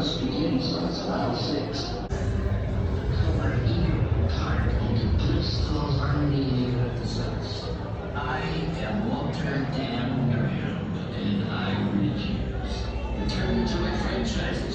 just begins on File 6. Cover ear part into blissful harmony of the sense. I am Walter Dan Graham, and I refuse. Return to my franchise